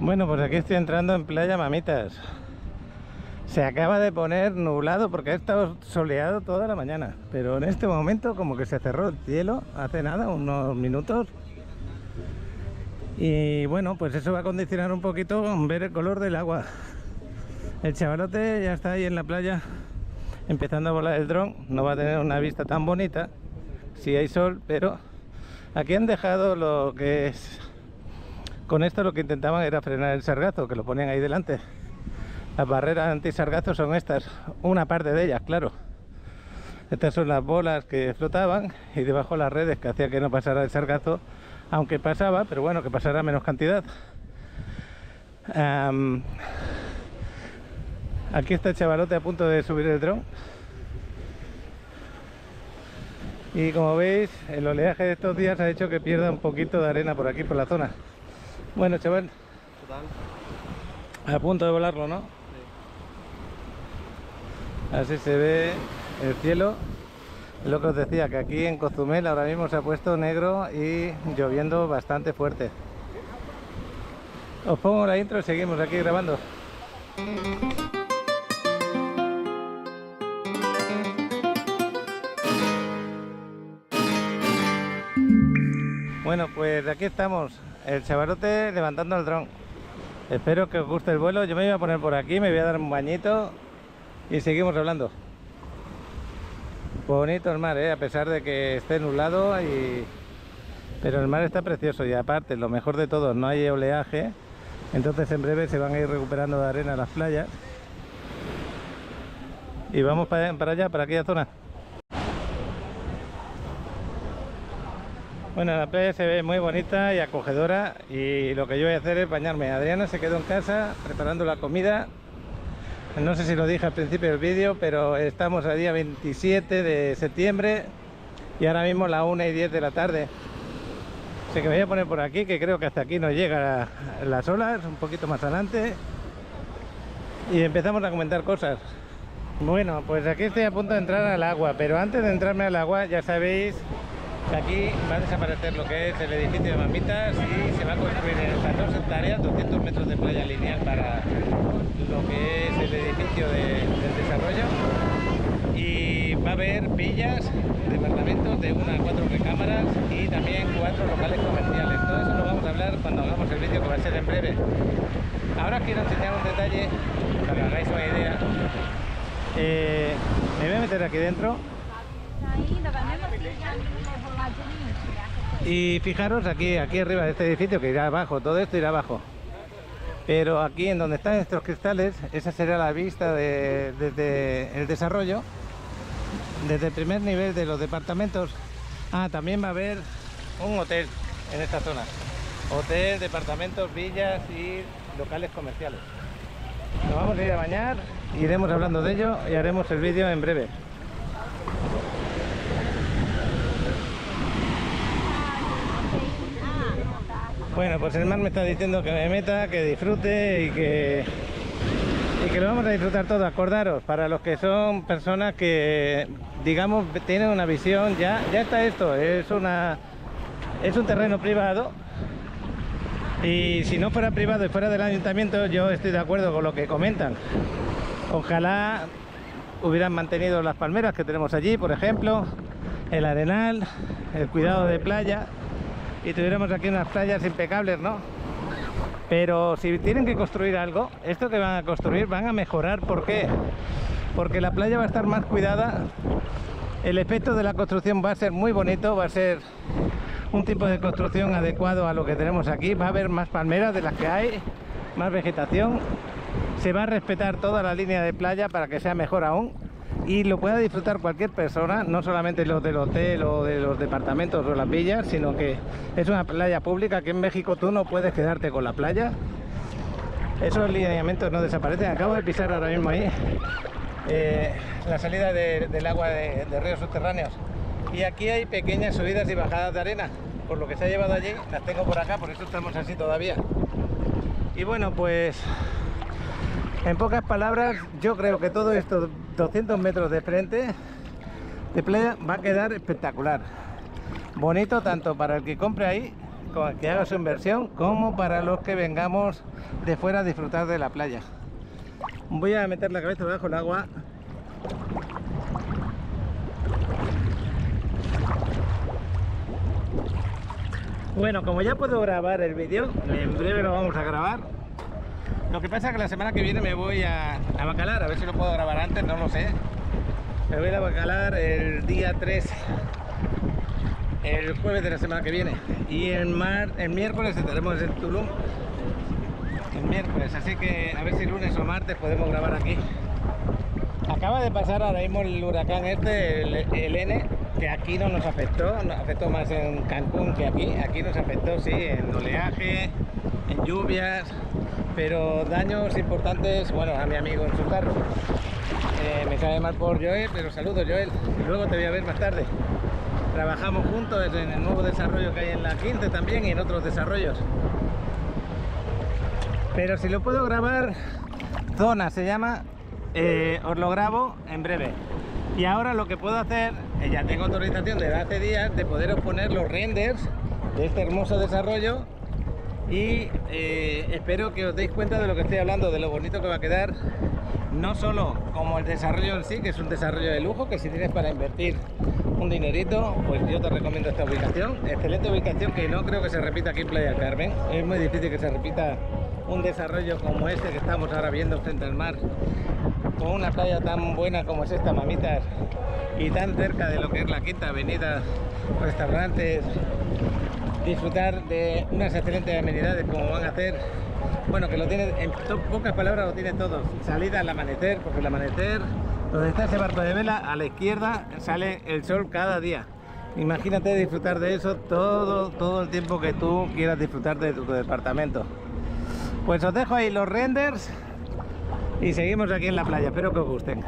Bueno, pues aquí estoy entrando en Playa Mamitas. Se acaba de poner nublado porque ha estado soleado toda la mañana, pero en este momento como que se cerró el cielo hace nada, unos minutos. Y bueno, pues eso va a condicionar un poquito ver el color del agua. El chavalote ya está ahí en la playa empezando a volar el dron. No va a tener una vista tan bonita si hay sol, pero aquí han dejado lo que es... Con esto lo que intentaban era frenar el sargazo, que lo ponían ahí delante. Las barreras anti-sargazo son estas, una parte de ellas, claro. Estas son las bolas que flotaban y debajo las redes que hacía que no pasara el sargazo, aunque pasaba, pero bueno, que pasara menos cantidad. Aquí está el chavalote a punto de subir el dron. Y como veis, el oleaje de estos días ha hecho que pierda un poquito de arena por aquí, por la zona. Bueno, chaval. Total. A punto de volarlo, ¿no? Sí. Así se ve el cielo. Lo que os decía, que aquí en Cozumel ahora mismo se ha puesto negro y lloviendo bastante fuerte. Os pongo la intro y seguimos aquí grabando. Bueno, pues aquí estamos, el chavalote levantando el dron. Espero que os guste el vuelo. Yo me voy a poner por aquí, me voy a dar un bañito y seguimos hablando. Bonito el mar, a pesar de que esté nublado, pero el mar está precioso. Y aparte, lo mejor de todo, no hay oleaje. Entonces en breve se van a ir recuperando de arena las playas. Y vamos para allá, para aquella zona. Bueno, la playa se ve muy bonita y acogedora, y lo que yo voy a hacer es bañarme. Adriana se quedó en casa preparando la comida. No sé si lo dije al principio del vídeo, pero estamos al día 27 de septiembre y ahora mismo las 1:10 de la tarde. Así que me voy a poner por aquí, que creo que hasta aquí nos llega las olas, un poquito más adelante, y empezamos a comentar cosas. Bueno, pues aquí estoy a punto de entrar al agua, pero antes de entrarme al agua ya sabéis que aquí va a desaparecer lo que es el edificio de Mamitas y se va a construir en estas 2 hectáreas 200 metros de playa lineal para lo que es el edificio del desarrollo, y va a haber villas, departamentos de 1 a 4 recámaras y también 4 locales comerciales. Todo eso lo vamos a hablar cuando hagamos el vídeo, que va a ser en breve. Ahora quiero enseñar un detalle para que hagáis una idea. Me voy a meter aquí dentro. Y fijaros aquí arriba de este edificio, que irá abajo, todo esto irá abajo. Pero aquí en donde están estos cristales, esa será la vista desde el desarrollo, desde el primer nivel de los departamentos. También va a haber un hotel en esta zona. Hotel, departamentos, villas y locales comerciales. Nos vamos a ir a bañar, iremos hablando de ello y haremos el vídeo en breve. Bueno, pues el mar me está diciendo que me meta, que disfrute y que lo vamos a disfrutar todo. Acordaros, para los que son personas que, digamos, tienen una visión, ya está esto, es un terreno privado, y si no fuera privado y fuera del ayuntamiento, yo estoy de acuerdo con lo que comentan. Ojalá hubieran mantenido las palmeras que tenemos allí, por ejemplo, el arenal, el cuidado de playa, y tuviéramos aquí unas playas impecables, ¿no? Pero si tienen que construir algo, esto que van a construir van a mejorar. ¿Por qué? Porque la playa va a estar más cuidada, el efecto de la construcción va a ser muy bonito, va a ser un tipo de construcción adecuado a lo que tenemos aquí. Va a haber más palmeras de las que hay, más vegetación, se va a respetar toda la línea de playa para que sea mejor aún, y lo pueda disfrutar cualquier persona, no solamente los del hotel o de los departamentos o las villas, sino que es una playa pública. Que en México tú no puedes quedarte con la playa, esos lineamientos no desaparecen. Acabo de pisar ahora mismo ahí la salida del agua de ríos subterráneos, y aquí hay pequeñas subidas y bajadas de arena, por lo que se ha llevado allí. Las tengo por acá, por eso estamos así todavía. Y bueno, pues en pocas palabras, yo creo que todo esto, 200 metros de frente de playa, va a quedar espectacular. Bonito tanto para el que compre ahí que haga su inversión como para los que vengamos de fuera a disfrutar de la playa. Voy a meter la cabeza debajo del agua. Bueno, como ya puedo grabar el vídeo, en breve lo vamos a grabar. Lo que pasa es que la semana que viene me voy a Bacalar, a ver si lo puedo grabar antes, no lo sé. Me voy a Bacalar el día 3, el jueves de la semana que viene. Y el miércoles estaremos en Tulum. El miércoles, así que a ver si lunes o martes podemos grabar aquí. Acaba de pasar ahora mismo el huracán el N, que aquí no nos afectó, nos afectó más en Cancún que aquí. Aquí nos afectó, sí, en oleaje, en lluvias, pero daños importantes, bueno, a mi amigo en su carro. Me sabe mal por Joel, pero saludos, Joel, y luego te voy a ver más tarde. Trabajamos juntos en el nuevo desarrollo que hay en la 15 también y en otros desarrollos. Pero si lo puedo grabar, Zona se llama, os lo grabo en breve. Y ahora lo que puedo hacer, ya tengo autorización desde hace días de poderos poner los renders de este hermoso desarrollo y espero que os deis cuenta de lo que estoy hablando, de lo bonito que va a quedar, no solo como el desarrollo en sí, que es un desarrollo de lujo, que si tienes para invertir un dinerito, pues yo te recomiendo esta ubicación, excelente ubicación que no creo que se repita aquí en Playa del Carmen, es muy difícil que se repita un desarrollo como este que estamos ahora viendo frente al mar, con una playa tan buena como es esta, mamitas, y tan cerca de lo que es la Quinta Avenida, restaurantes, disfrutar de unas excelentes amenidades como van a hacer, bueno, que lo tiene, en pocas palabras lo tiene todo, salida al amanecer, porque el amanecer, donde está ese barco de vela, a la izquierda sale el sol cada día. Imagínate disfrutar de eso todo el tiempo que tú quieras disfrutar de tu departamento. Pues os dejo ahí los renders y seguimos aquí en la playa, espero que os gusten.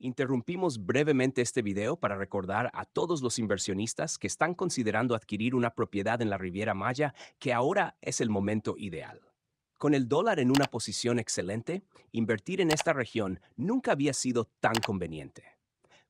Interrumpimos brevemente este video para recordar a todos los inversionistas que están considerando adquirir una propiedad en la Riviera Maya que ahora es el momento ideal. Con el dólar en una posición excelente, invertir en esta región nunca había sido tan conveniente.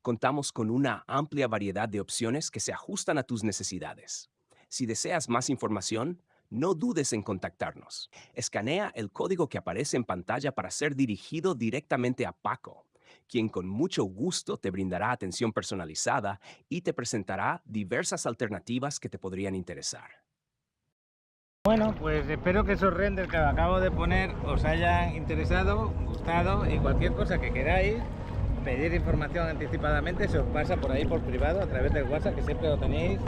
Contamos con una amplia variedad de opciones que se ajustan a tus necesidades. Si deseas más información, no dudes en contactarnos. Escanea el código que aparece en pantalla para ser dirigido directamente a Paco, quien con mucho gusto te brindará atención personalizada y te presentará diversas alternativas que te podrían interesar. Bueno, pues espero que esos renders que acabo de poner os hayan interesado, gustado, y cualquier cosa que queráis pedir información anticipadamente se os pasa por ahí por privado a través del WhatsApp, que siempre lo tenéis.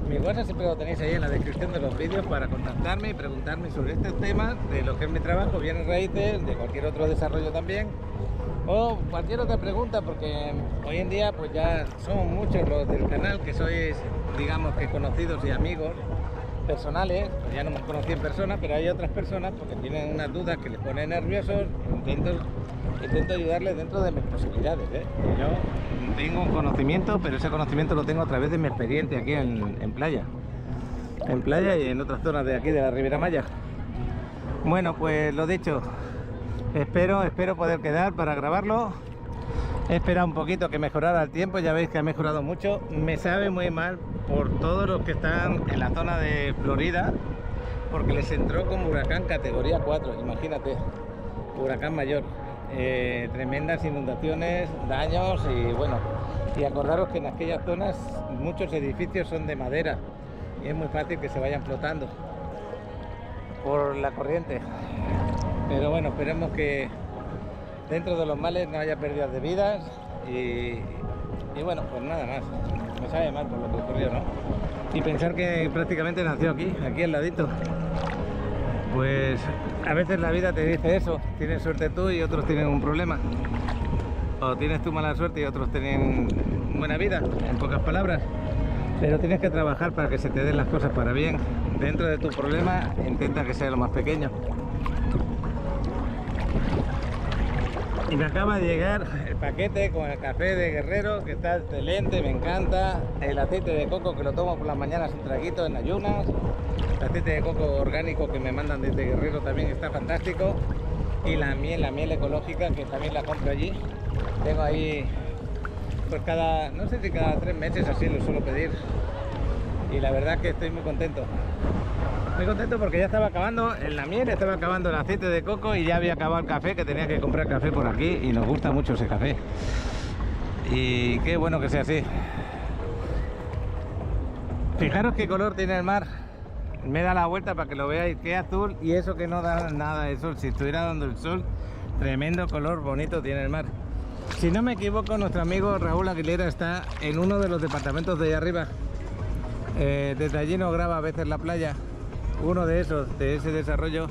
Mi WhatsApp siempre lo tenéis ahí en la descripción de los vídeos para contactarme y preguntarme sobre estos temas, de lo que es mi trabajo, bienes raíces, de cualquier otro desarrollo también, o cualquier otra pregunta, porque hoy en día pues ya somos muchos los del canal que sois, digamos, que conocidos y amigos personales. Pues ya no me conocí en persona, pero hay otras personas porque tienen unas dudas que les ponen nerviosos. Intento ayudarles dentro de mis posibilidades, ¿eh? Yo tengo un conocimiento, pero ese conocimiento lo tengo a través de mi experiencia aquí en playa y en otras zonas de aquí de la Riviera Maya. Bueno, pues lo dicho, espero poder quedar para grabarlo. He esperado un poquito que mejorara el tiempo, ya veis que ha mejorado mucho. Me sabe muy mal por todos los que están en la zona de Florida, porque les entró como huracán categoría 4, imagínate, huracán mayor. Tremendas inundaciones, daños, y bueno, y acordaros que en aquellas zonas muchos edificios son de madera y es muy fácil que se vayan flotando por la corriente. Pero bueno, esperemos que dentro de los males no haya pérdidas de vidas y bueno, pues nada más. Me sabe mal por lo que ocurrió, ¿no? Y pensar que prácticamente nació aquí al ladito. Pues a veces la vida te dice eso, tienes suerte tú y otros tienen un problema, o tienes tú mala suerte y otros tienen buena vida, en pocas palabras. Pero tienes que trabajar para que se te den las cosas para bien. Dentro de tu problema intenta que sea lo más pequeño. Y me acaba de llegar el paquete con el café de Guerrero, que está excelente, me encanta. El aceite de coco, que lo tomo por las mañanas un traguito en ayunas. El aceite de coco orgánico que me mandan desde Guerrero también está fantástico. Y la miel ecológica, que también la compro allí. Tengo ahí, pues no sé si cada 3 meses así lo suelo pedir. Y la verdad que estoy muy contento. Muy contento porque ya estaba acabando la miel, estaba acabando el aceite de coco y ya había acabado el café, que tenía que comprar café por aquí, y nos gusta mucho ese café. Y qué bueno que sea así. Fijaros qué color tiene el mar. Me da la vuelta para que lo veáis, qué azul, y eso que no da nada de sol. Si estuviera dando el sol, tremendo color bonito tiene el mar. Si no me equivoco, nuestro amigo Raúl Aguilera está en uno de los departamentos de allá arriba. Desde allí nos graba a veces la playa. Uno de esos, de ese desarrollo,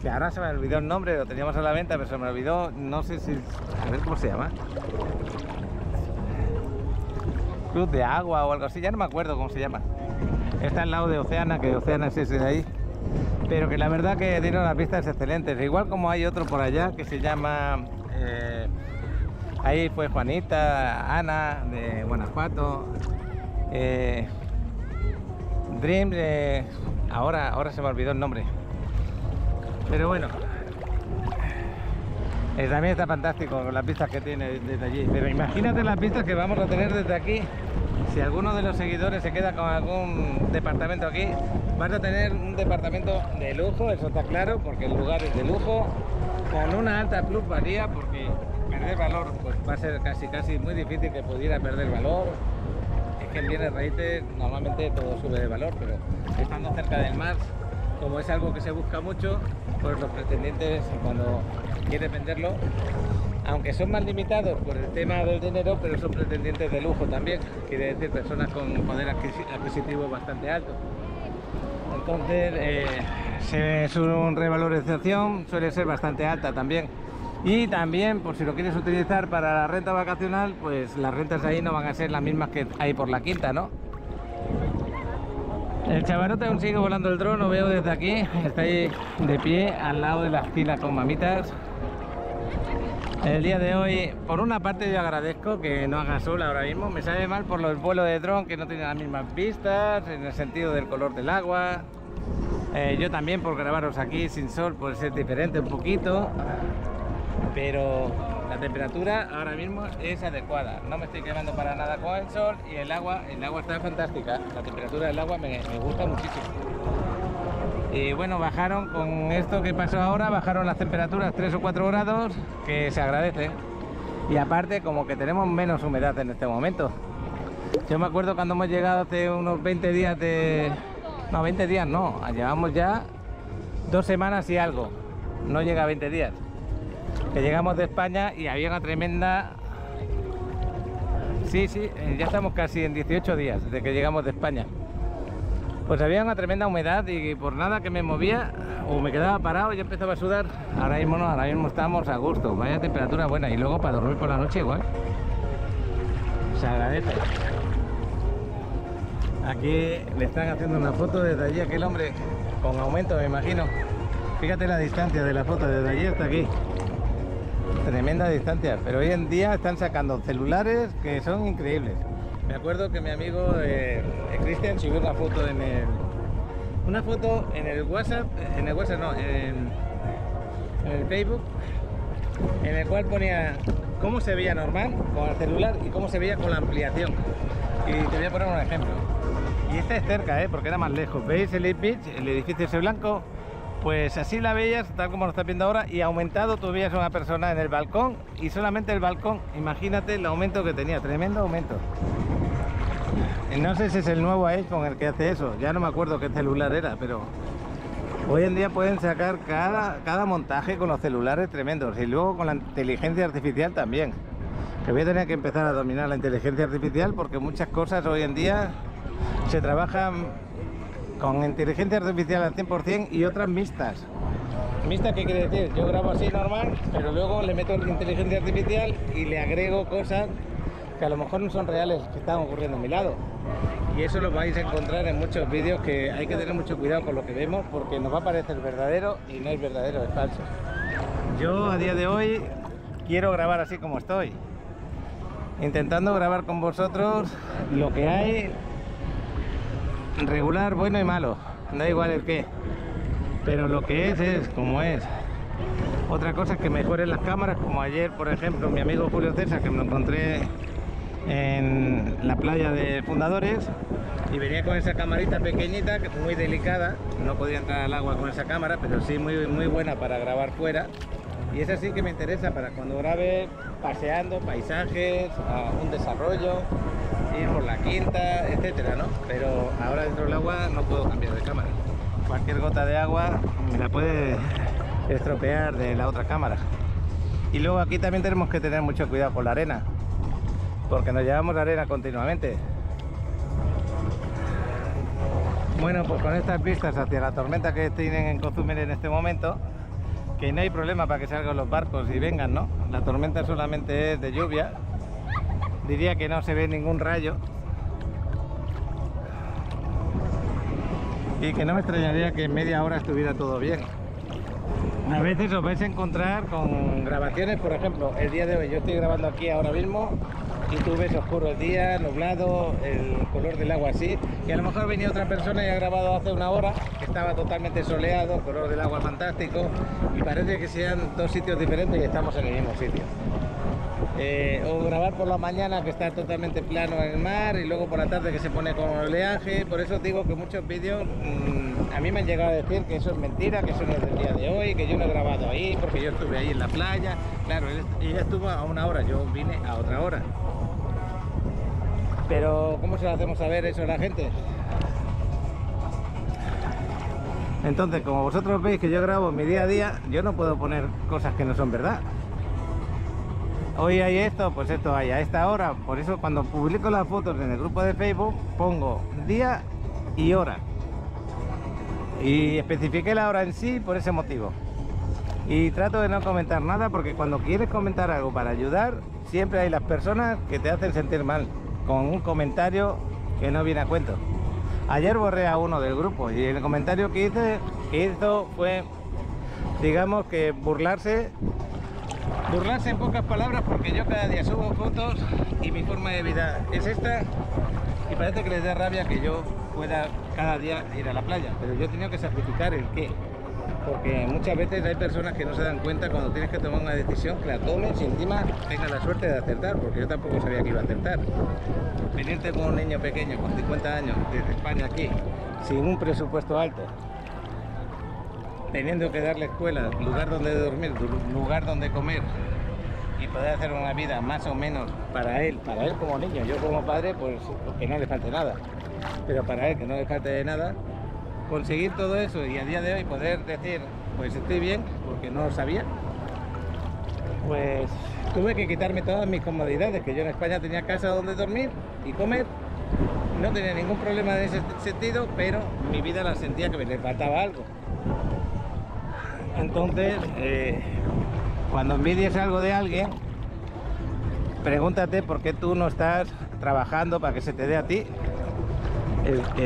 que ahora se me olvidó el nombre, lo teníamos a la venta, pero se me olvidó, no sé si, a ver cómo se llama. Cruz de Agua o algo así, ya no me acuerdo cómo se llama. Está al lado de Oceana, que Oceana es ese de ahí, pero que la verdad que tiene unas vistas excelentes. Igual como hay otro por allá que se llama, ahí fue Juanita, Ana de Guanajuato, Dream, ahora se me olvidó el nombre, pero bueno, también está fantástico con las vistas que tiene desde allí. Pero imagínate las vistas que vamos a tener desde aquí. Si alguno de los seguidores se queda con algún departamento aquí, vas a tener un departamento de lujo, eso está claro, porque el lugar es de lujo, con una alta plusvalía, porque perder valor pues va a ser casi muy difícil que pudiera perder valor. Es que en bienes raíces normalmente todo sube de valor, pero estando cerca del mar, como es algo que se busca mucho, pues los pretendientes, cuando quieren venderlo, aunque son más limitados por el tema del dinero, pero son pretendientes de lujo también, quiere decir personas con poder adquisitivo bastante alto. Entonces su revalorización suele ser bastante alta también. Y también, por si lo quieres utilizar para la renta vacacional, pues las rentas ahí no van a ser las mismas que hay por la Quinta, ¿no? El chavarote aún sigue volando el dron, lo veo desde aquí, está ahí de pie al lado de la fila con mamitas. El día de hoy, por una parte yo agradezco que no haga sol ahora mismo, me sabe mal por los vuelos de dron que no tienen las mismas vistas, en el sentido del color del agua. Yo también por grabaros aquí sin sol puede ser diferente un poquito, pero la temperatura ahora mismo es adecuada, no me estoy quemando para nada con el sol y el agua está fantástica, la temperatura del agua me gusta muchísimo. Y bueno, bajaron con esto que pasó ahora, bajaron las temperaturas 3 o 4 grados, que se agradece. Y aparte, como que tenemos menos humedad en este momento. Yo me acuerdo cuando hemos llegado hace unos 20 días de... No, 20 días no, llevamos ya 2 semanas y algo. No llega a 20 días. Que llegamos de España y había una tremenda... Sí, ya estamos casi en 18 días de que llegamos de España. Pues había una tremenda humedad y por nada que me movía o me quedaba parado y empezaba a sudar. Ahora mismo no, ahora mismo estamos a gusto, vaya temperatura buena. Y luego para dormir por la noche igual se agradece. Aquí le están haciendo una foto desde allí, aquel hombre con aumento me imagino. Fíjate la distancia de la foto, desde allí hasta aquí. Tremenda distancia, pero hoy en día están sacando celulares que son increíbles. Me acuerdo que mi amigo Cristian subió una foto en el WhatsApp, en el Facebook, en el cual ponía cómo se veía normal con el celular y cómo se veía con la ampliación. Y te voy a poner un ejemplo. Y este es cerca, porque era más lejos. ¿Veis el East Beach, el edificio ese blanco? Pues así la veías, tal como lo estás viendo ahora, y aumentado tú veías a una persona en el balcón, y solamente el balcón, imagínate el aumento que tenía, tremendo aumento. No sé si es el nuevo iPhone el que hace eso, ya no me acuerdo qué celular era, pero hoy en día pueden sacar cada montaje con los celulares tremendos, y luego con la inteligencia artificial también. Que voy a tener que empezar a dominar la inteligencia artificial porque muchas cosas hoy en día se trabajan con inteligencia artificial al 100% y otras mixtas. ¿Mixtas qué quiere decir? Yo grabo así normal, pero luego le meto inteligencia artificial y le agrego cosas que a lo mejor no son reales, que están ocurriendo a mi lado. Y eso lo vais a encontrar en muchos vídeos, que hay que tener mucho cuidado con lo que vemos porque nos va a parecer verdadero y no es verdadero, es falso. Yo a día de hoy quiero grabar así como estoy, intentando grabar con vosotros lo que hay, regular, bueno y malo, da igual el qué, pero lo que es como es. Otra cosa es que mejoren las cámaras, como ayer por ejemplo mi amigo Julio César, que me lo encontré en la playa de Fundadores y venía con esa camarita pequeñita, que es muy delicada, no podía entrar al agua con esa cámara, pero sí muy buena para grabar fuera. Y esa sí que me interesa para cuando grabe paseando, paisajes, un desarrollo, ir por la quinta, etcétera, ¿no? Pero ahora dentro del agua no puedo cambiar de cámara. Cualquier gota de agua me la puede estropear de la otra cámara. Y luego aquí también tenemos que tener mucho cuidado con la arena, porque nos llevamos la arena continuamente. Bueno, pues con estas vistas hacia la tormenta que tienen en Cozumel en este momento, que no hay problema para que salgan los barcos y vengan, ¿no? La tormenta solamente es de lluvia. Diría que no se ve ningún rayo. Y que no me extrañaría que en media hora estuviera todo bien. A veces os vais a encontrar con grabaciones, por ejemplo, el día de hoy yo estoy grabando aquí ahora mismo y tú ves oscuro el día, nublado, el color del agua así, y a lo mejor venía otra persona y ha grabado hace una hora que estaba totalmente soleado, el color del agua fantástico, y parece que sean dos sitios diferentes y estamos en el mismo sitio. O grabar por la mañana que está totalmente plano en el mar y luego por la tarde que se pone con oleaje. Por eso os digo que muchos vídeos a mí me han llegado a decir que eso es mentira, que eso no es del día de hoy, que yo no he grabado ahí porque yo estuve ahí en la playa. Claro, ella estuvo a una hora, yo vine a otra hora. Pero ¿cómo se lo hacemos saber eso a la gente? Entonces, como vosotros veis que yo grabo mi día a día, yo no puedo poner cosas que no son verdad. Hoy hay esto, pues esto hay a esta hora. Por eso cuando publico las fotos en el grupo de Facebook pongo día y hora, y especifiqué la hora en sí por ese motivo. Y trato de no comentar nada, porque cuando quieres comentar algo para ayudar, siempre hay las personas que te hacen sentir mal con un comentario que no viene a cuento. Ayer borré a uno del grupo y el comentario que hizo fue, digamos, que burlarse burlarse en pocas palabras, porque yo cada día subo fotos y mi forma de vida es esta, y parece que les da rabia que yo pueda cada día ir a la playa, pero yo he tenido que sacrificar el qué, porque muchas veces hay personas que no se dan cuenta cuando tienes que tomar una decisión, que la tomes y encima tengas la suerte de acertar, porque yo tampoco sabía que iba a acertar. Venirte con un niño pequeño con 50 años desde España aquí, sin un presupuesto alto, teniendo que darle escuela, lugar donde dormir, lugar donde comer, y poder hacer una vida más o menos para él como niño. Yo como padre, pues que no le falte nada, pero para él que no le falte de nada, conseguir todo eso y a día de hoy poder decir, pues estoy bien, porque no lo sabía, pues tuve que quitarme todas mis comodidades, que yo en España tenía casa donde dormir y comer, no tenía ningún problema en ese sentido, pero mi vida la sentía que me le faltaba algo. Entonces, cuando envidies algo de alguien, pregúntate por qué tú no estás trabajando para que se te dé a ti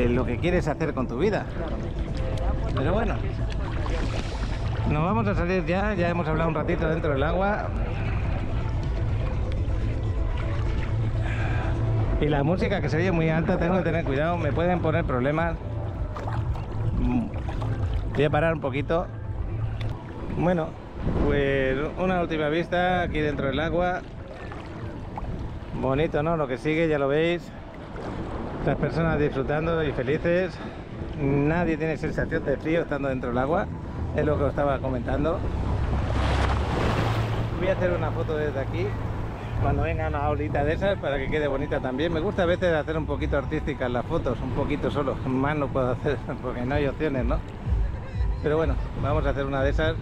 lo que quieres hacer con tu vida. Pero bueno, nos vamos a salir ya hemos hablado un ratito dentro del agua. Y la música, que se oye muy alta, tengo que tener cuidado, me pueden poner problemas. Voy a parar un poquito. Bueno, pues una última vista aquí dentro del agua. Bonito, ¿no? Lo que sigue, ya lo veis. Las personas disfrutando y felices. Nadie tiene sensación de frío estando dentro del agua. Es lo que os estaba comentando. Voy a hacer una foto desde aquí, cuando venga una olita de esas, para que quede bonita también. Me gusta a veces hacer un poquito artísticas las fotos, un poquito solo. Más no puedo hacer porque no hay opciones, ¿no? Pero bueno, vamos a hacer una de esas.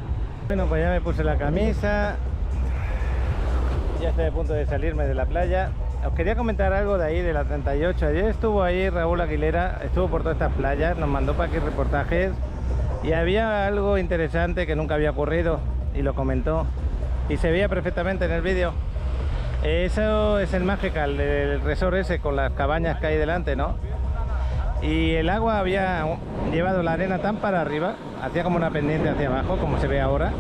Bueno, pues ya me puse la camisa, ya estoy a punto de salirme de la playa. Os quería comentar algo de ahí, de la 38. Ayer estuvo ahí Raúl Aguilera, estuvo por todas estas playas, nos mandó para aquí reportajes, y había algo interesante que nunca había ocurrido, y lo comentó, y se veía perfectamente en el vídeo. Eso es el Magical, el resort ese con las cabañas que hay delante, ¿no? Y el agua había llevado la arena tan para arriba, hacía como una pendiente hacia abajo, como se ve ahora,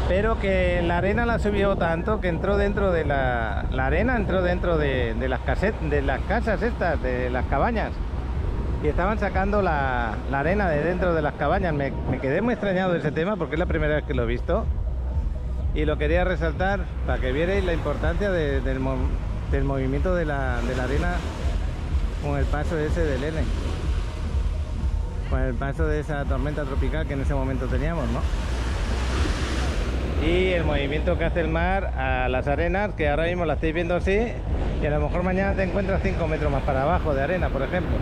pero que la arena la subió tanto que entró dentro de la arena, entró dentro de las casas estas, de las cabañas, y estaban sacando la arena de dentro de las cabañas. Me quedé muy extrañado de ese tema, porque es la primera vez que lo he visto, y lo quería resaltar para que vierais la importancia del movimiento de la arena con el paso ese del N, con el paso de esa tormenta tropical que en ese momento teníamos, ¿no? Y el movimiento que hace el mar a las arenas, que ahora mismo la estáis viendo así, y a lo mejor mañana te encuentras 5 metros más para abajo de arena, por ejemplo.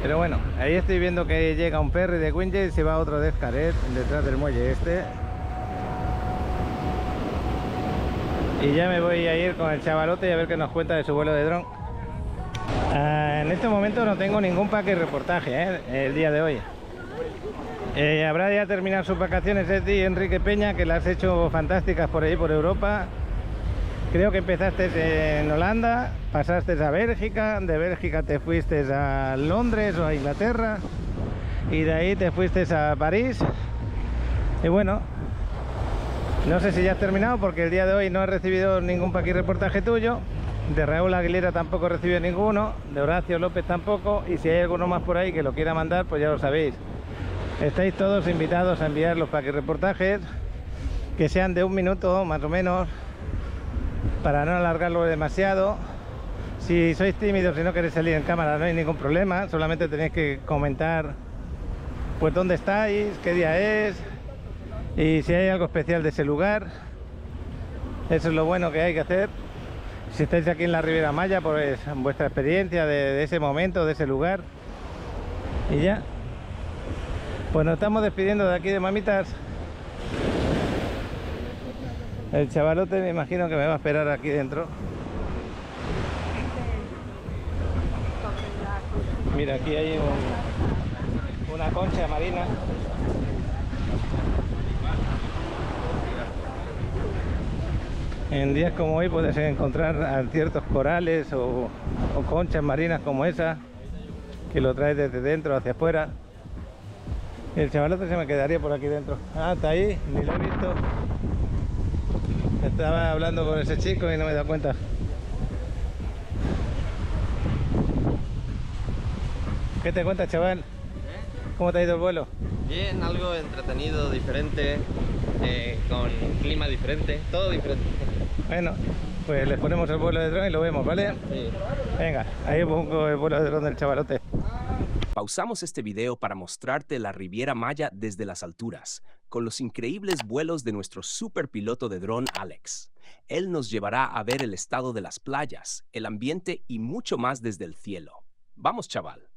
Pero bueno, ahí estoy viendo que llega un ferry de Quinje y se va otro de Xcaret detrás del muelle este. Y ya me voy a ir con el chavalote y a ver qué nos cuenta de su vuelo de dron. En este momento no tengo ningún pack y reportaje el día de hoy. Habrá ya terminado sus vacaciones Edi y Enrique Peña, que las has hecho fantásticas por ahí por Europa. Creo que empezaste en Holanda, pasaste a Bélgica, de Bélgica te fuiste a Londres o a Inglaterra, y de ahí te fuiste a París. Y bueno, no sé si ya has terminado, porque el día de hoy no he recibido ningún pack y reportaje tuyo. De Raúl Aguilera tampoco he recibido ninguno, de Horacio López tampoco, y si hay alguno más por ahí que lo quiera mandar, pues ya lo sabéis. Estáis todos invitados a enviar los pack y reportajes, que sean de 1 minuto más o menos, para no alargarlo demasiado. Si sois tímidos y no queréis salir en cámara, no hay ningún problema, solamente tenéis que comentar pues dónde estáis, qué día es, y si hay algo especial de ese lugar. Eso es lo bueno que hay que hacer. Si estáis aquí en la Riviera Maya, pues vuestra experiencia de ese momento, de ese lugar. Y ya, pues nos estamos despidiendo de aquí de Mamitas. El chavalote me imagino que me va a esperar aquí dentro. Mira, aquí hay una concha marina. En días como hoy puedes encontrar ciertos corales o conchas marinas como esa, que lo traes desde dentro hacia afuera. El chavalote se me quedaría por aquí dentro. Ah, está ahí, ni lo he visto. Estaba hablando con ese chico y no me he dado cuenta. ¿Qué te cuentas, chaval? ¿Cómo te ha ido el vuelo? Bien, algo entretenido, diferente, con clima diferente, todo diferente. Bueno, pues le ponemos el vuelo de dron y lo vemos, ¿vale? Sí. Venga, ahí pongo el vuelo de dron del chavalote. Pausamos este video para mostrarte la Riviera Maya desde las alturas, con los increíbles vuelos de nuestro superpiloto de dron Alex. Él nos llevará a ver el estado de las playas, el ambiente y mucho más desde el cielo. Vamos, chaval.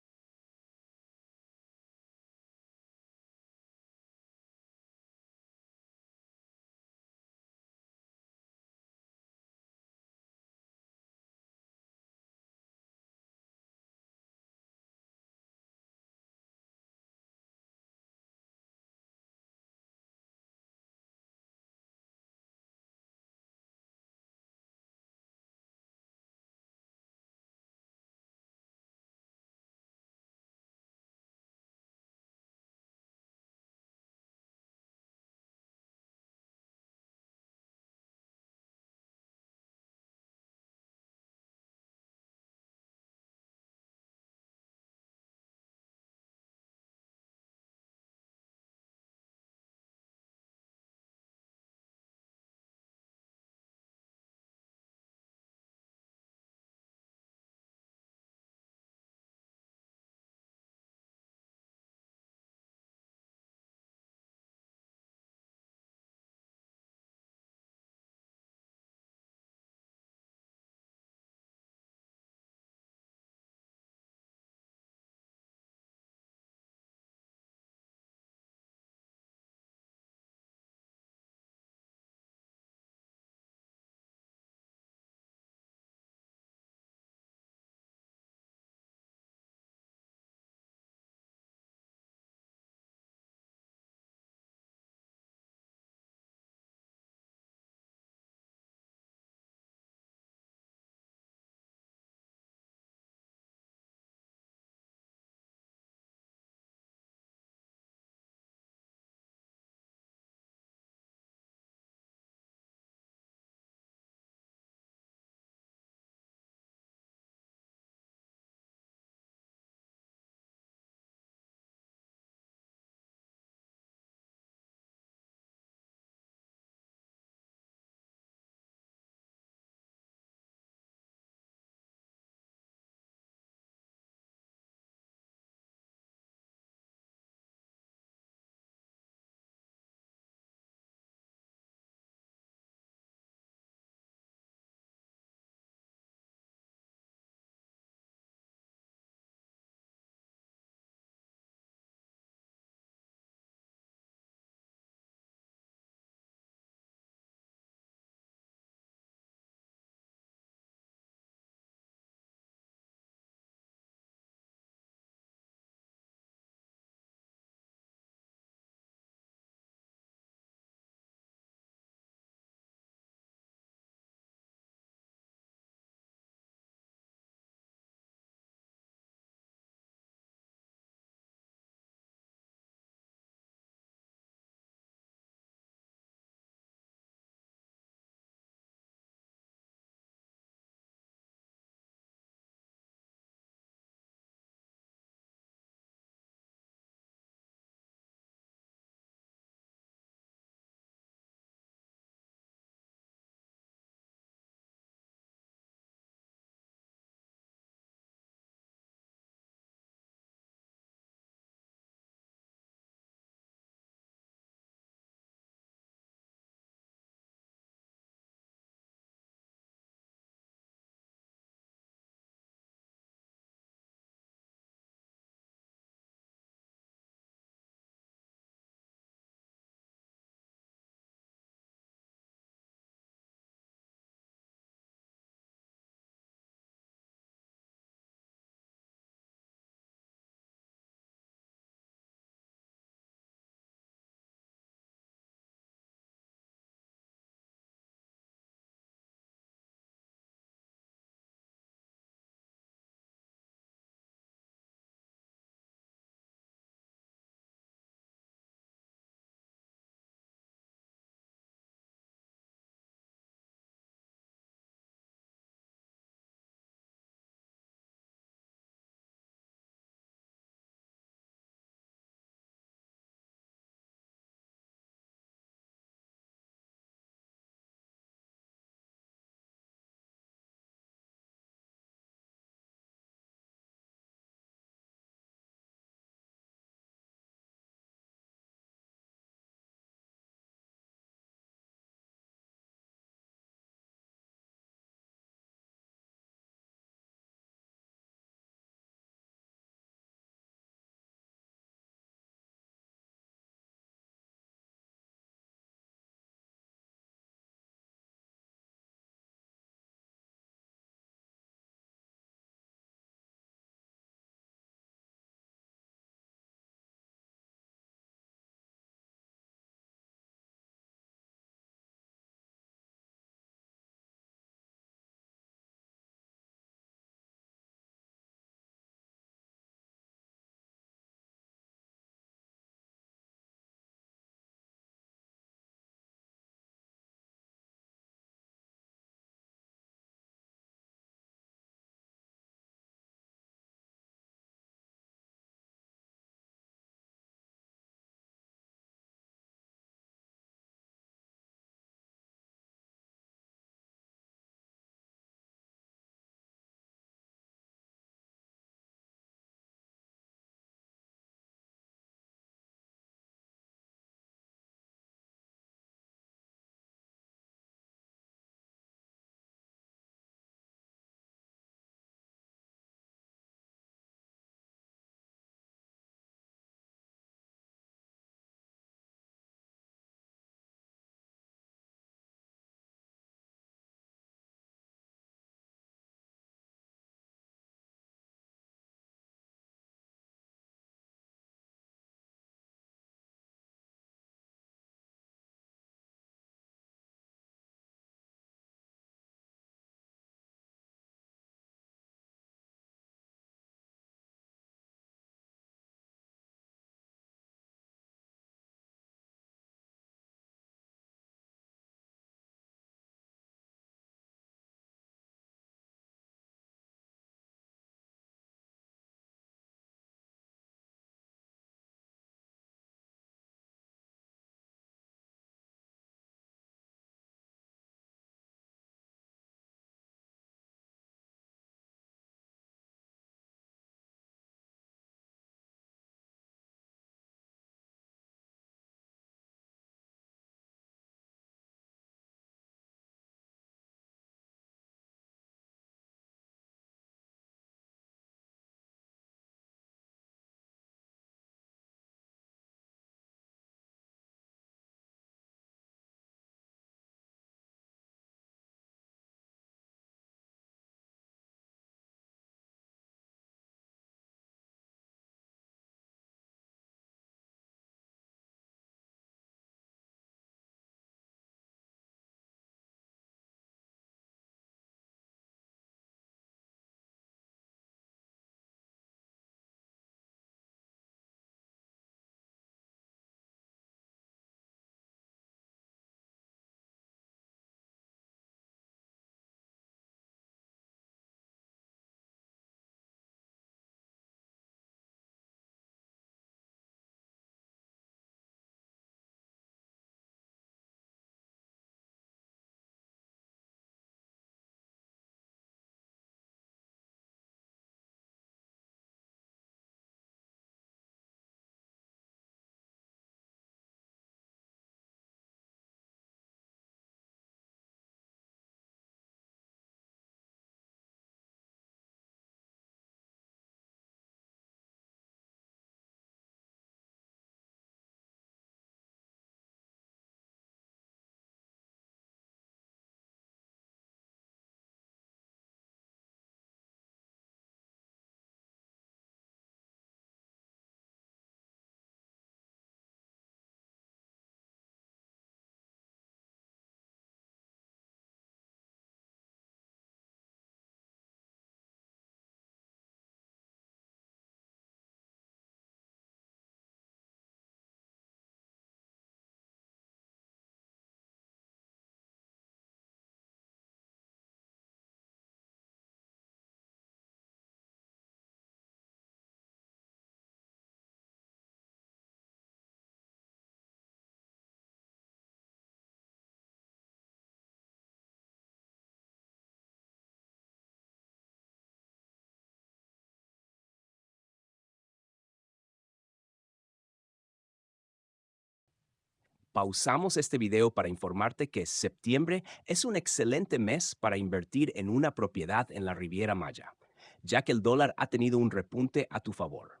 Pausamos este video para informarte que septiembre es un excelente mes para invertir en una propiedad en la Riviera Maya, ya que el dólar ha tenido un repunte a tu favor.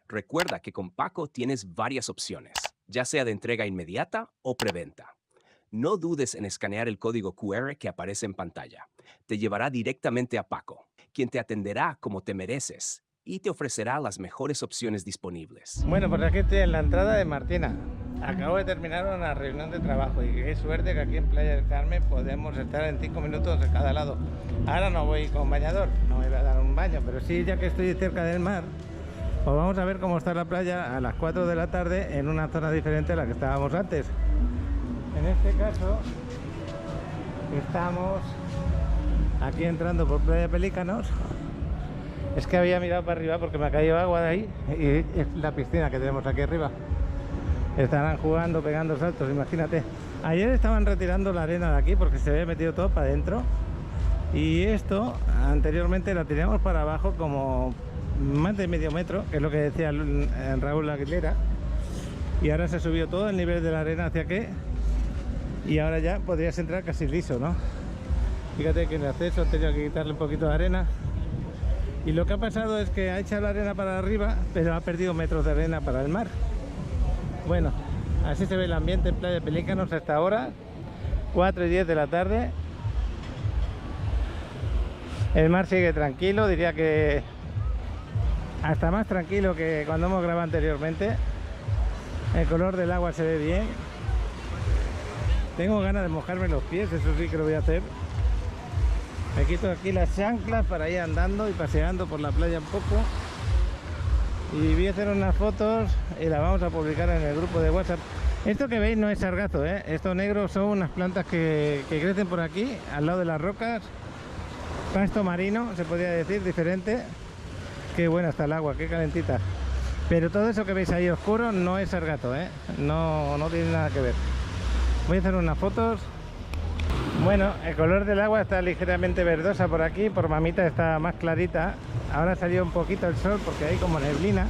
Recuerda que con Paco tienes varias opciones, ya sea de entrega inmediata o preventa. No dudes en escanear el código QR que aparece en pantalla. Te llevará directamente a Paco, quien te atenderá como te mereces y te ofrecerá las mejores opciones disponibles. Bueno, pues aquí estoy en la entrada de Martina. Acabo de terminar una reunión de trabajo y qué suerte que aquí en Playa del Carmen podemos estar en 5 minutos de cada lado. Ahora no voy con bañador, no me voy a dar un baño, pero sí, ya que estoy cerca del mar, pues vamos a ver cómo está la playa a las 4 de la tarde en una zona diferente a la que estábamos antes. En este caso estamos aquí entrando por Playa Pelícanos. Es que había mirado para arriba porque me ha caído agua de ahí y es la piscina que tenemos aquí arriba. Estarán jugando, pegando saltos, imagínate. Ayer estaban retirando la arena de aquí porque se había metido todo para adentro. Y esto anteriormente la teníamos para abajo como más de medio metro, que es lo que decía Raúl Aguilera. Y ahora se subió todo el nivel de la arena hacia aquí. Y ahora ya podrías entrar casi liso, ¿no? Fíjate que en el acceso he tenido que quitarle un poquito de arena. Y lo que ha pasado es que ha echado la arena para arriba, pero ha perdido metros de arena para el mar. Bueno, así se ve el ambiente en Playa Pelícanos hasta ahora, 4:10 de la tarde. El mar sigue tranquilo, diría que hasta más tranquilo que cuando hemos grabado anteriormente. El color del agua se ve bien. Tengo ganas de mojarme los pies, eso sí que lo voy a hacer. Me quito aquí las chanclas para ir andando y paseando por la playa un poco. Y voy a hacer unas fotos y las vamos a publicar en el grupo de WhatsApp. Esto que veis no es sargazo, ¿eh? Estos negros son unas plantas que crecen por aquí, al lado de las rocas. Pasto marino, se podría decir, diferente. Qué buena está el agua, qué calentita. Pero todo eso que veis ahí oscuro no es sargazo, ¿eh? No tiene nada que ver. Voy a hacer unas fotos. Bueno, el color del agua está ligeramente verdosa por aquí, por Mamita está más clarita. Ahora salió un poquito el sol porque hay como neblina.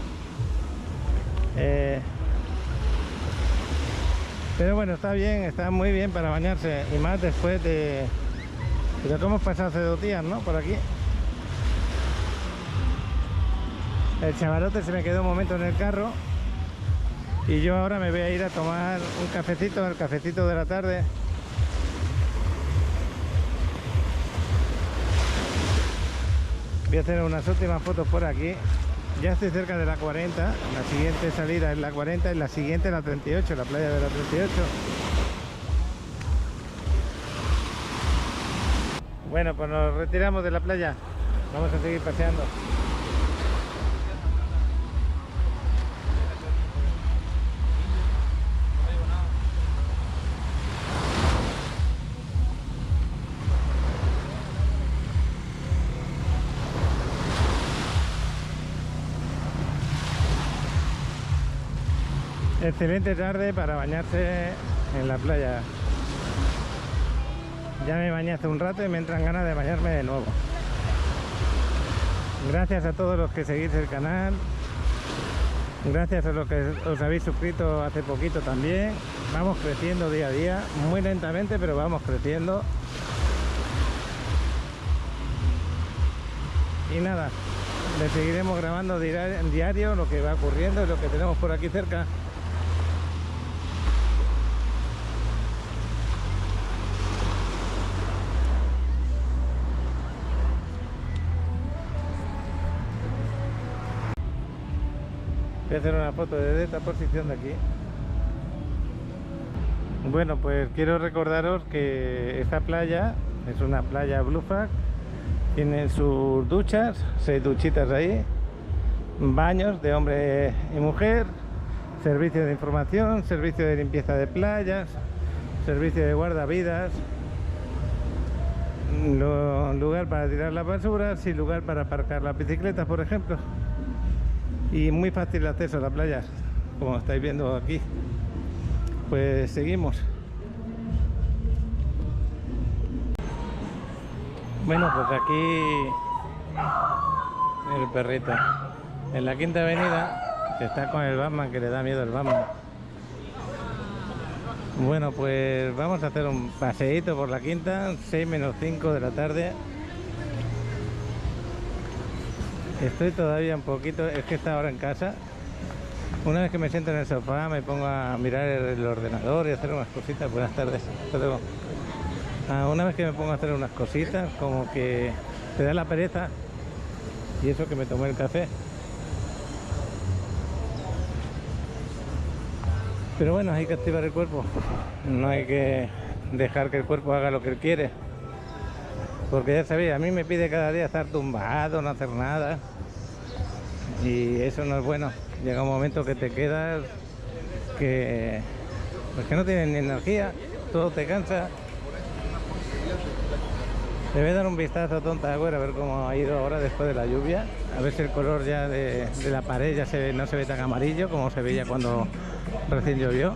Pero bueno, está bien, está muy bien para bañarse. Y más después de lo que hemos pasado hace 2 días, ¿no? Por aquí. El chavalote se me quedó un momento en el carro. Y yo ahora me voy a ir a tomar un cafecito, el cafecito de la tarde. Voy a hacer unas últimas fotos por aquí. Ya estoy cerca de la 40. La siguiente salida es la 40 y la siguiente la 38, la playa de la 38. Bueno, pues nos retiramos de la playa. Vamos a seguir paseando. Excelente tarde para bañarse en la playa. Ya me bañé hace un rato y me entran ganas de bañarme de nuevo. Gracias a todos los que seguís el canal. Gracias a los que os habéis suscrito hace poquito también. Vamos creciendo día a día, muy lentamente, pero vamos creciendo. Y nada, le seguiremos grabando en diario lo que va ocurriendo y lo que tenemos por aquí cerca. Voy a hacer una foto desde esta posición de aquí. Bueno, pues quiero recordaros que esta playa es una playa Blue Flag. Tiene sus duchas, 6 duchitas ahí, baños de hombre y mujer, servicio de información, servicio de limpieza de playas, servicio de guardavidas, lugar para tirar la basura, sin lugar para aparcar las bicicletas, por ejemplo. Y muy fácil de acceso a la playa, como estáis viendo aquí. Pues seguimos. Bueno, pues aquí el perrito en la Quinta Avenida, que está con el Batman, que le da miedo el Batman. Bueno, pues vamos a hacer un paseíto por la Quinta, 6 menos 5 de la tarde. Estoy todavía un poquito, es que está ahora en casa. Una vez que me siento en el sofá me pongo a mirar el ordenador y hacer unas cositas. Buenas tardes, hasta luego. Una vez que me pongo a hacer unas cositas, como que te da la pereza. Y eso que me tomé el café. Pero bueno, hay que activar el cuerpo. No hay que dejar que el cuerpo haga lo que él quiere. Porque ya sabéis, a mí me pide cada día estar tumbado, no hacer nada. Y eso no es bueno. Llega un momento que te quedas que, pues que no tienes ni energía, todo te cansa. Le voy a dar un vistazo tonta a ver cómo ha ido ahora después de la lluvia. A ver si el color ya de la pared ya no se ve tan amarillo como se veía cuando recién llovió.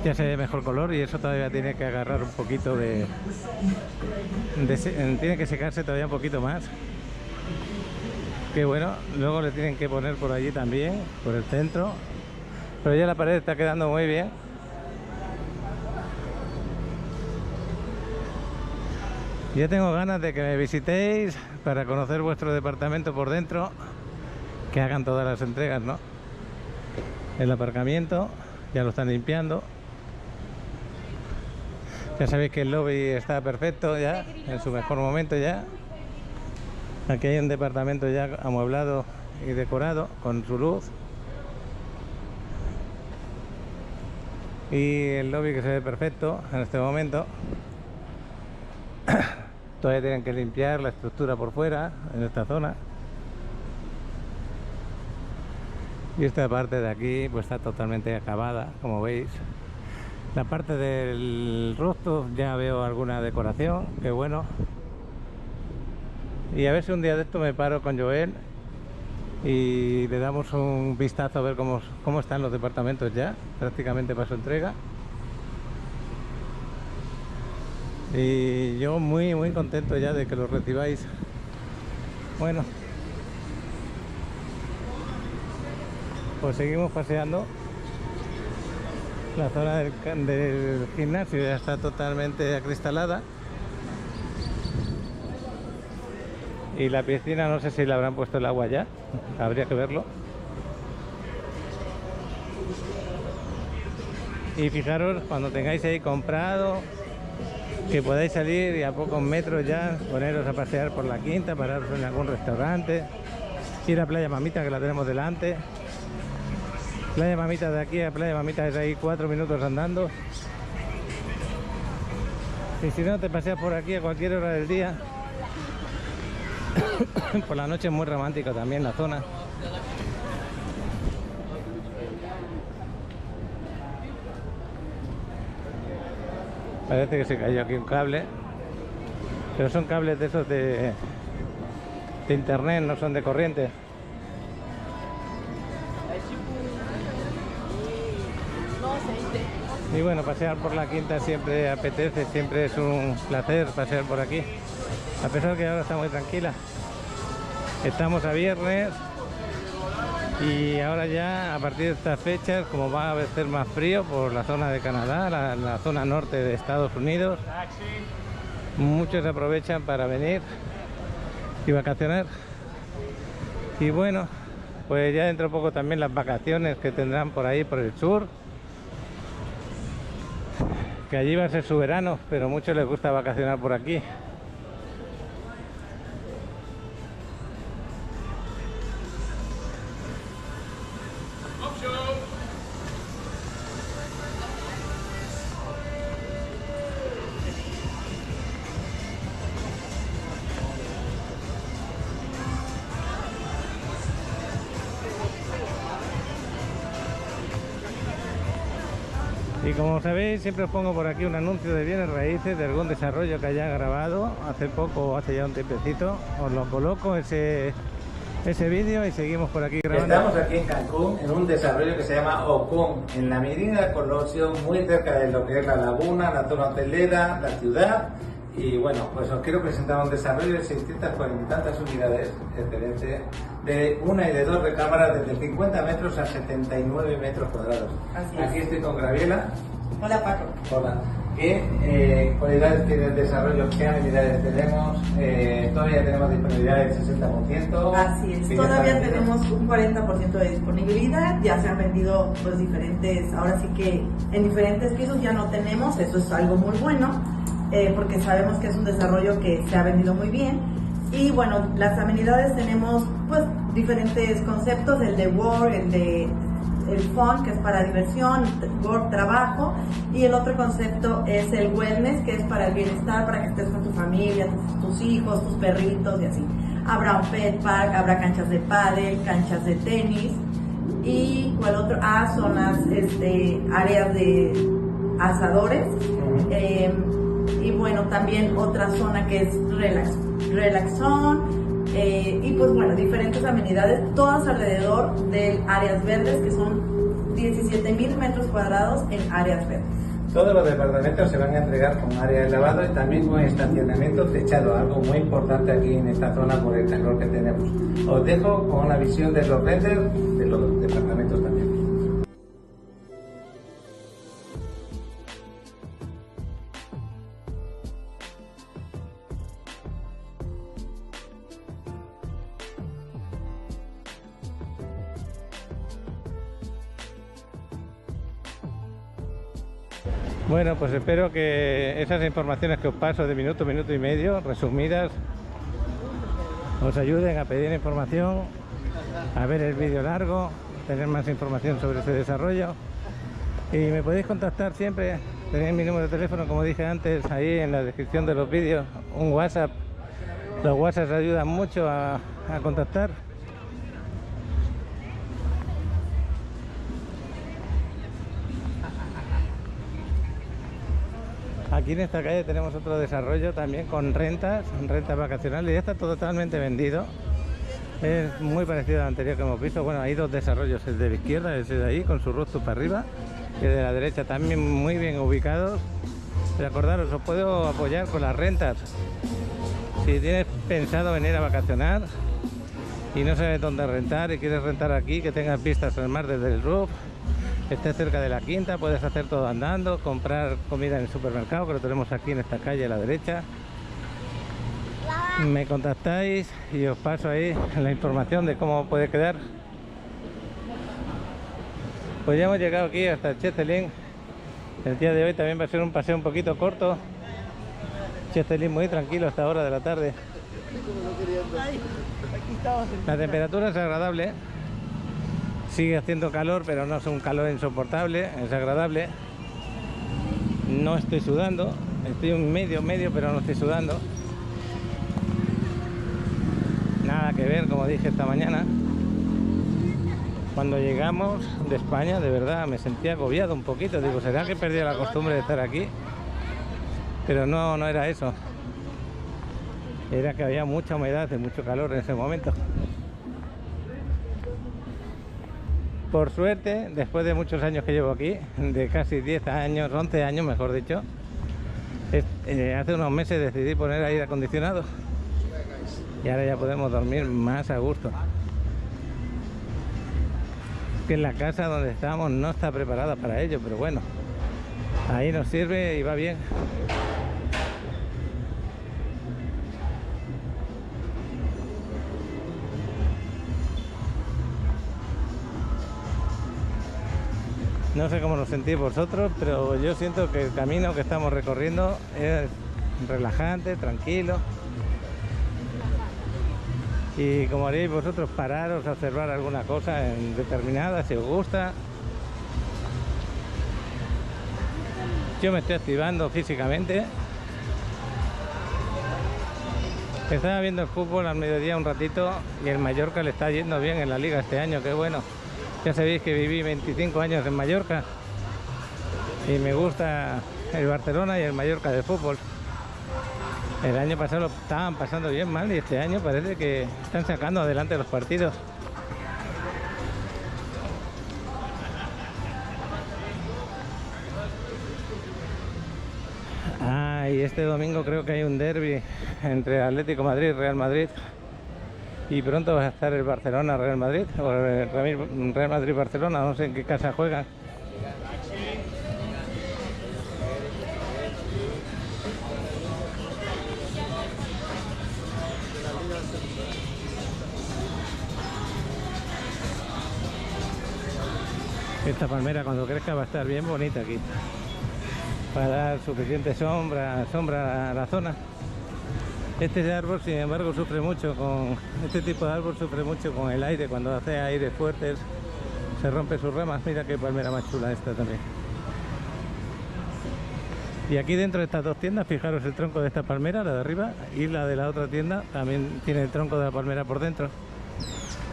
Ya se ve mejor color y eso todavía tiene que agarrar un poquito tiene que secarse todavía un poquito más. Que bueno, luego le tienen que poner por allí también, por el centro. Pero ya la pared está quedando muy bien. Ya tengo ganas de que me visitéis para conocer vuestro departamento por dentro, que hagan todas las entregas, ¿no? El aparcamiento ya lo están limpiando. Ya sabéis que el lobby está perfecto ya, en su mejor momento ya. Aquí hay un departamento ya amueblado y decorado con su luz. Y el lobby que se ve perfecto en este momento. Todavía tienen que limpiar la estructura por fuera, en esta zona. Y esta parte de aquí pues está totalmente acabada, como veis. La parte del rooftop ya veo alguna decoración, que bueno. Y a ver si un día de esto me paro con Joel y le damos un vistazo a ver cómo están los departamentos ya, prácticamente para su entrega. Y yo muy contento ya de que los recibáis. Bueno, pues seguimos paseando. La zona del gimnasio ya está totalmente acristalada. Y la piscina no sé si le habrán puesto el agua ya, habría que verlo. Y fijaros, cuando tengáis ahí comprado, que podáis salir y a pocos metros ya poneros a pasear por la Quinta, pararos en algún restaurante, ir a Playa Mamita, que la tenemos delante. Playa Mamita, de aquí a Playa Mamita es ahí 4 minutos andando. Y si no, te paseas por aquí a cualquier hora del día. Por la noche es muy romántico también la zona. Parece que se cayó aquí un cable, pero son cables de esos de internet, no son de corriente. Y bueno, pasear por la Quinta siempre apetece, siempre es un placer pasear por aquí. A pesar que ahora está muy tranquila. Estamos a viernes y ahora ya a partir de estas fechas, como va a ser más frío por la zona de Canadá, la zona norte de Estados Unidos, muchos aprovechan para venir y vacacionar. Y bueno, pues ya dentro de poco también las vacaciones que tendrán por ahí por el sur, que allí va a ser su verano, pero a muchos les gusta vacacionar por aquí. Y como sabéis, siempre os pongo por aquí un anuncio de bienes raíces de algún desarrollo que haya grabado hace poco o hace ya un tiempecito. Os lo coloco ese vídeo y seguimos por aquí grabando. Estamos aquí en Cancún, en un desarrollo que se llama Ocon, en la Avenida Colosio, muy cerca de lo que es la laguna, la zona hotelera, la ciudad. Y bueno, pues os quiero presentar un desarrollo de 640 y tantas unidades, excelente, de una y de dos recámaras desde 50 metros a 79 metros cuadrados. Así es. Aquí estoy con Graviela. Hola Paco. Hola. ¿Qué cualidades tiene el desarrollo? ¿Qué amenidades tenemos? Todavía tenemos disponibilidad del 60%. Así es, que ya todavía está vendido. tenemos un 40% de disponibilidad, ya se han vendido pues diferentes, ahora sí que en diferentes pisos ya no tenemos, eso es algo muy bueno, porque sabemos que es un desarrollo que se ha vendido muy bien. Y bueno, las amenidades tenemos pues diferentes conceptos, el de work, el fun, que es para diversión, work, trabajo, y el otro concepto es el wellness, que es para el bienestar, para que estés con tu familia, tus hijos, tus perritos y así. Habrá un pet park, habrá canchas de pádel, canchas de tenis, y ¿cuál otro? Son las áreas de asadores. Y bueno, también otra zona que es relax zone, y pues bueno, diferentes amenidades, todas alrededor de áreas verdes, que son 17.000 metros cuadrados en áreas verdes. Todos los departamentos se van a entregar con área de lavado y también con estacionamiento techado, algo muy importante aquí en esta zona por el calor que tenemos. Os dejo con una visión de los renders de los departamentos también. Bueno, pues espero que esas informaciones que os paso de minuto y medio, resumidas, os ayuden a pedir información, a ver el vídeo largo, tener más información sobre este desarrollo. Y me podéis contactar siempre, tenéis mi número de teléfono, como dije antes, ahí en la descripción de los vídeos, un WhatsApp. Los WhatsApps ayudan mucho a contactar. Aquí en esta calle tenemos otro desarrollo también con rentas vacacionales, y ya está totalmente vendido. Es muy parecido al anterior que hemos visto. Bueno, hay dos desarrollos, el de la izquierda, ese de ahí con su rooftop para arriba, y el de la derecha también muy bien ubicados. Pero acordaros, os puedo apoyar con las rentas. Si tienes pensado venir a vacacionar y no sabes dónde rentar y quieres rentar aquí, que tengas vistas al mar desde el roof, estés cerca de la quinta, puedes hacer todo andando, comprar comida en el supermercado, que lo tenemos aquí en esta calle a la derecha. Me contactáis y os paso ahí la información de cómo puede quedar. Pues ya hemos llegado aquí hasta el Checelín. El día de hoy también va a ser un paseo un poquito corto. Checelín muy tranquilo hasta hora de la tarde. La temperatura es agradable. Sigue haciendo calor, pero no es un calor insoportable, es agradable. No estoy sudando, estoy un medio, pero no estoy sudando. Nada que ver, como dije esta mañana. Cuando llegamos de España, de verdad, me sentía agobiado un poquito. Digo, ¿será que perdí la costumbre de estar aquí? Pero no era eso. Era que había mucha humedad y mucho calor en ese momento. Por suerte, después de muchos años que llevo aquí, de casi 10 años, 11 años mejor dicho, hace unos meses decidí poner aire acondicionado y ahora ya podemos dormir más a gusto. Que en la casa donde estamos no está preparada para ello, pero bueno, ahí nos sirve y va bien. No sé cómo lo sentís vosotros, pero yo siento que el camino que estamos recorriendo es relajante, tranquilo. Y como haréis vosotros, pararos a observar alguna cosa determinada, si os gusta. Yo me estoy activando físicamente. Estaba viendo el fútbol al mediodía un ratito y el Mallorca le está yendo bien en la liga este año, qué bueno. Ya sabéis que viví 25 años en Mallorca y me gusta el Barcelona y el Mallorca de fútbol. El año pasado lo estaban pasando bien mal y este año parece que están sacando adelante los partidos. Y este domingo creo que hay un derbi entre Atlético Madrid y Real Madrid. Y pronto va a estar el Barcelona-Real Madrid, o el Real Madrid-Barcelona, no sé en qué casa juegan. Esta palmera cuando crezca va a estar bien bonita aquí, para dar suficiente sombra a la zona. Este árbol, sin embargo, sufre mucho con este tipo de árbol, sufre mucho con el aire. Cuando hace aire fuertes se rompe sus ramas. Mira qué palmera más chula esta también. Y aquí dentro de estas dos tiendas, fijaros el tronco de esta palmera, la de arriba, y la de la otra tienda también tiene el tronco de la palmera por dentro.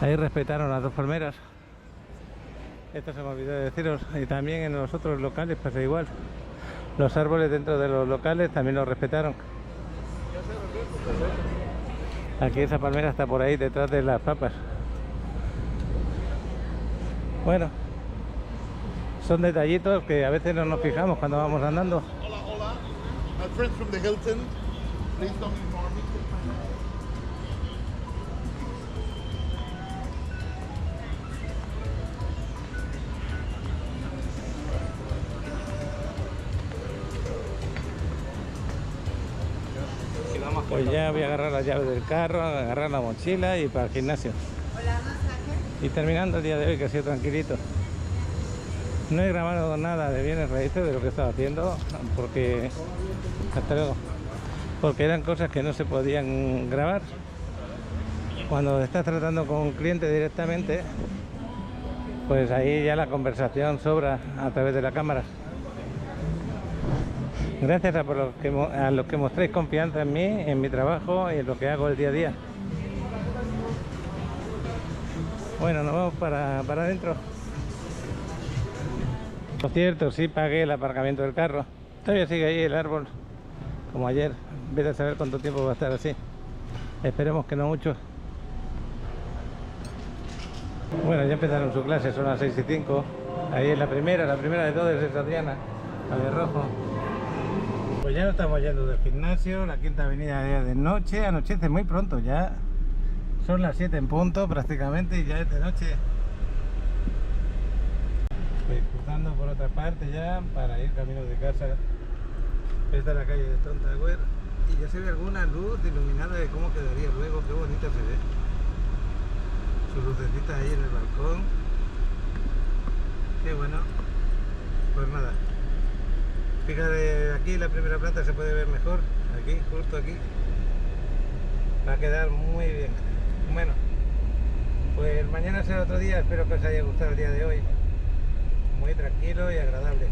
Ahí respetaron las dos palmeras. Esto se me olvidó de deciros. Y también en los otros locales pasa igual. Los árboles dentro de los locales también los respetaron. Aquí esa palmera está por ahí detrás de las papas. Bueno, son detallitos que a veces no nos fijamos cuando vamos andando. Hola, hola. My friends from the Hilton. Please don't ignore me. Pues ya voy a agarrar las llaves del carro, agarrar la mochila y para el gimnasio. Y terminando el día de hoy, que ha sido tranquilito. No he grabado nada de bienes raíces de lo que estaba haciendo, porque hasta luego, porque eran cosas que no se podían grabar. Cuando estás tratando con un cliente directamente, pues ahí ya la conversación sobra a través de la cámara. Gracias a los que mostréis confianza en mí, en mi trabajo y en lo que hago el día a día. Bueno, nos vamos para adentro. Por cierto, sí pagué el aparcamiento del carro. Todavía sigue ahí el árbol, como ayer. Vete a saber cuánto tiempo va a estar así. Esperemos que no mucho. Bueno, ya empezaron su clase, son las 6:05. Ahí es la primera de todas es Adriana, la de rojo. Pues ya nos estamos yendo del gimnasio, la Quinta Avenida ya de noche, anochece muy pronto ya. Son las 7 en punto prácticamente y ya es de noche. Estoy cruzando por otra parte ya para ir camino de casa. Esta es la calle de Stone Tower y ya se ve alguna luz iluminada de cómo quedaría luego, qué bonita se ve. Su lucecita ahí en el balcón. Qué bueno. Pues nada. Fíjate, aquí la primera planta se puede ver mejor. Aquí, justo aquí. Va a quedar muy bien. Bueno, pues mañana será otro día. Espero que os haya gustado el día de hoy. Muy tranquilo y agradable.